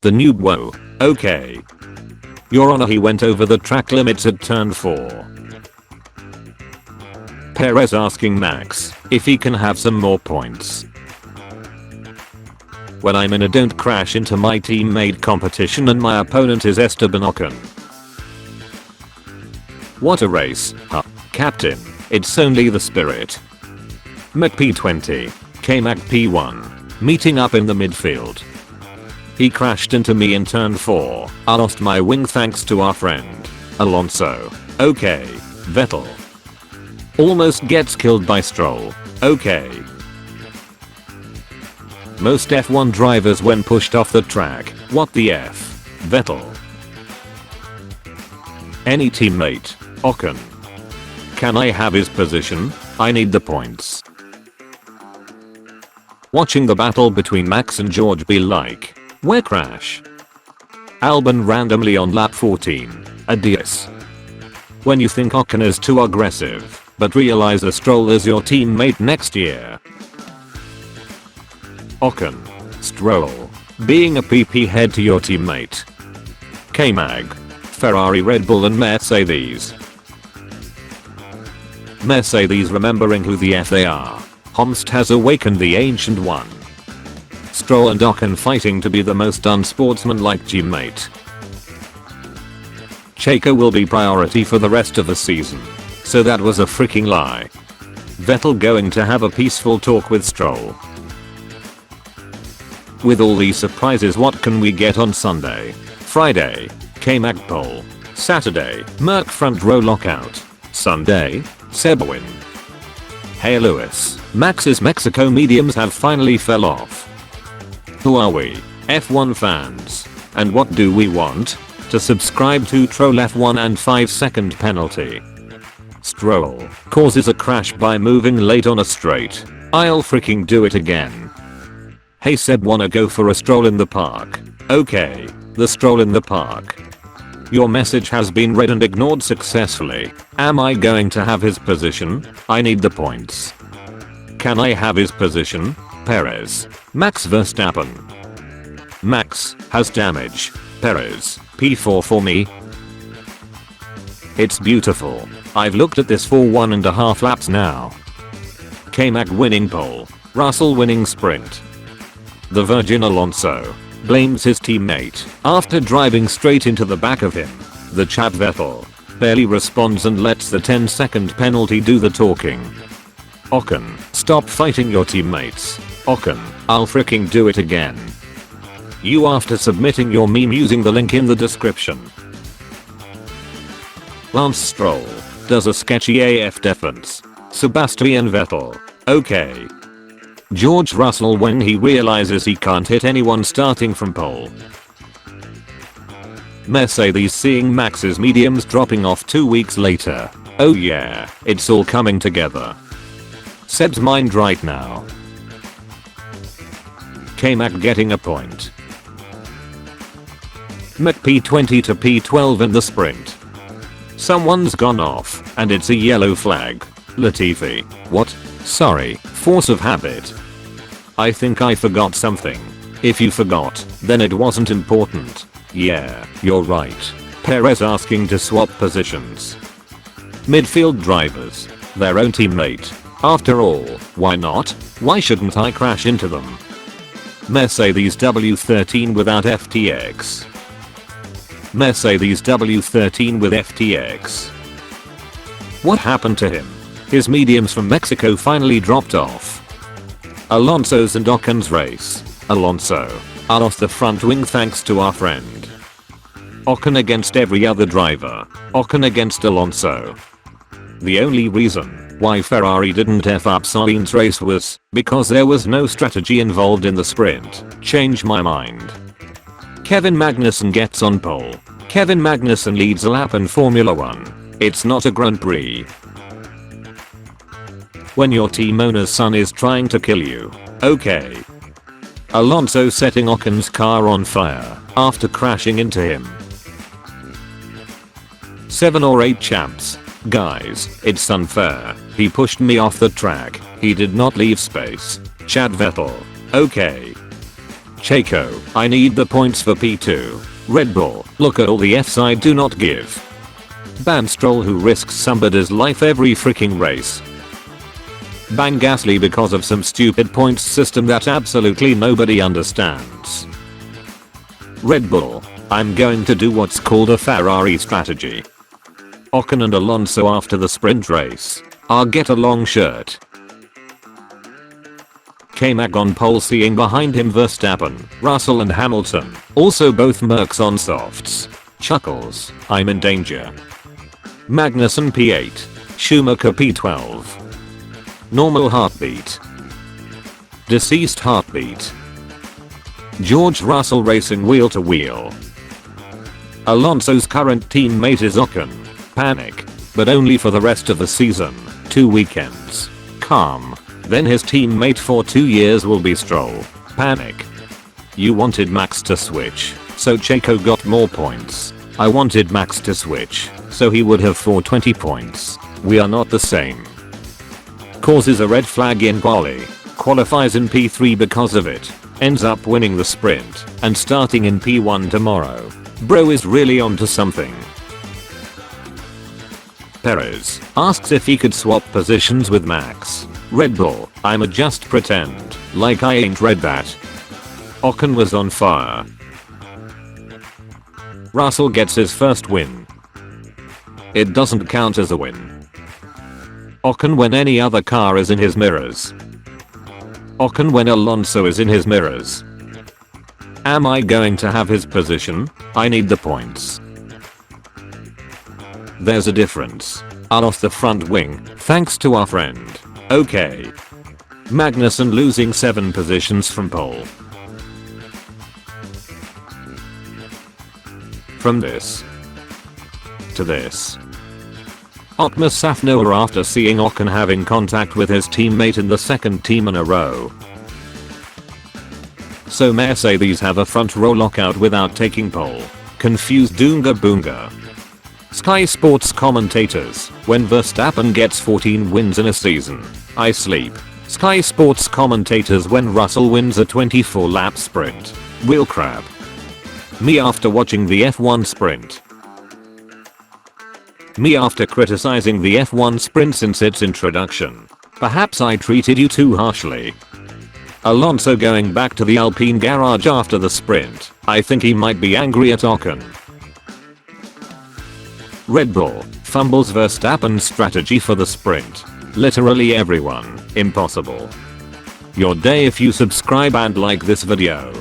The noob, whoa. Okay. Your Honor, he went over the track limits at turn 4. Perez asking Max if he can have some more points. When I'm in a don't crash into my teammate competition and my opponent is Esteban Ocon. What a race, huh? Captain, it's only the spirit. McP20, K-Mac P1, meeting up in the midfield. He crashed into me in turn 4. I lost my wing thanks to our friend, Alonso. Okay. Vettel. Almost gets killed by Stroll. Okay. Most F1 drivers when pushed off the track. What the F? Vettel. Any teammate. Ocon. Can I have his position? I need the points. Watching the battle between Max and George be like. Where crash? Albon randomly on lap 14. Adios. When you think Ocon is too aggressive, but realize a Stroll is your teammate next year. Ocon. Stroll. Being a PP head to your teammate. K-Mag. Ferrari, Red Bull and Mercedes. Mercedes remembering who the F they are. Homst has awakened the Ancient One. Stroll and Ocon fighting to be the most unsportsmanlike teammate. Checo will be priority for the rest of the season. So that was a freaking lie. Vettel going to have a peaceful talk with Stroll. With all these surprises, what can we get on Sunday? Friday, K-Mag pole. Saturday, Merc front row lockout. Sunday, Seb win. Hey Lewis, Max's Mexico mediums have finally fell off. Who are we? F1 fans. And what do we want? To subscribe to Troll F1 and 5-second penalty. Stroll causes a crash by moving late on a straight. I'll freaking do it again. Hey Seb, wanna go for a stroll in the park? Okay, the stroll in the park. Your message has been read and ignored successfully. Am I going to have his position? I need the points. Can I have his position? Perez. Max Verstappen. Max has damage. Perez. P4 for me. It's beautiful. I've looked at this for 1.5 laps now. K-Mag winning pole. Russell winning sprint. The Virgin Alonso blames his teammate after driving straight into the back of him. The Chad Vettel barely responds and lets the 10-second penalty do the talking. Ocon, stop fighting your teammates. Ocon, I'll freaking do it again. You after submitting your meme using the link in the description. Lance Stroll does a sketchy AF defense. Sebastian Vettel. Okay. George Russell when he realizes he can't hit anyone starting from pole. Mercedes seeing Max's mediums dropping off 2 weeks later. Oh yeah, it's all coming together. Seb's mind right now. K-Mag getting a point. McP20 to P12 in the sprint. Someone's gone off, and it's a yellow flag. Latifi. What? Sorry, force of habit. I think I forgot something. If you forgot, then it wasn't important. Yeah, you're right. Perez asking to swap positions. Midfield drivers. Their own teammate. After all, why not? Why shouldn't I crash into them? Mercedes W13 without FTX. Mercedes W13 with FTX. What happened to him? His mediums from Mexico finally dropped off. Alonso's and Ocon's race. Alonso. I lost the front wing thanks to our friend. Ocon against every other driver. Ocon against Alonso. The only reason why Ferrari didn't F up Sainz's race was because there was no strategy involved in the sprint. Change my mind. Kevin Magnussen gets on pole. Kevin Magnussen leads a lap in Formula 1. It's not a Grand Prix. When your team owner's son is trying to kill you. Okay. Alonso setting Ocon's car on fire after crashing into him. 7 or 8 champs. Guys, it's unfair. He pushed me off the track. He did not leave space. Chad Vettel. Okay. Checo, I need the points for P2. Red Bull, look at all the Fs I do not give. Ban Stroll who risks somebody's life every freaking race. Ban Gasly because of some stupid points system that absolutely nobody understands. Red Bull, I'm going to do what's called a Ferrari strategy. Ocon and Alonso after the sprint race. I'll get a long shirt. K-Mag on pole seeing behind him Verstappen, Russell and Hamilton, also both Mercs on softs. Chuckles, I'm in danger. Magnussen P8, Schumacher P12. Normal heartbeat. Deceased heartbeat. George Russell racing wheel to wheel. Alonso's current teammate is Ocon. Panic. But only for the rest of the season. 2 weekends. Calm. Then his teammate for 2 years will be Stroll. Panic. You wanted Max to switch, so Checo got more points. I wanted Max to switch, so he would have 420 points. We are not the same. Causes a red flag in quali. Qualifies in P3 because of it. Ends up winning the sprint and starting in P1 tomorrow. Bro is really onto something. Perez asks if he could swap positions with Max. Red Bull, I'ma just pretend like I ain't read that. Ocon was on fire. Russell gets his first win. It doesn't count as a win. Ocon when any other car is in his mirrors. Ocon when Alonso is in his mirrors. Am I going to have his position? I need the points. There's a difference. I'll off the front wing, thanks to our friend. Okay. Magnussen losing 7 positions from pole. From this to this. Otmar Safnoa after seeing Ocon having contact with his teammate in the second team in a row. So Mercedes have a front row lockout without taking pole. Confused Doonga Boonga. Sky Sports commentators, when Verstappen gets 14 wins in a season, I sleep. Sky Sports commentators when Russell wins a 24 lap sprint. Wheel crap. Me after watching the F1 sprint. Me after criticizing the F1 sprint since its introduction. Perhaps I treated you too harshly. Alonso going back to the Alpine garage after the sprint. I think he might be angry at Ocon. Red Bull fumbles Verstappen's strategy for the sprint. Literally everyone. Impossible. Your day if you subscribe and like this video.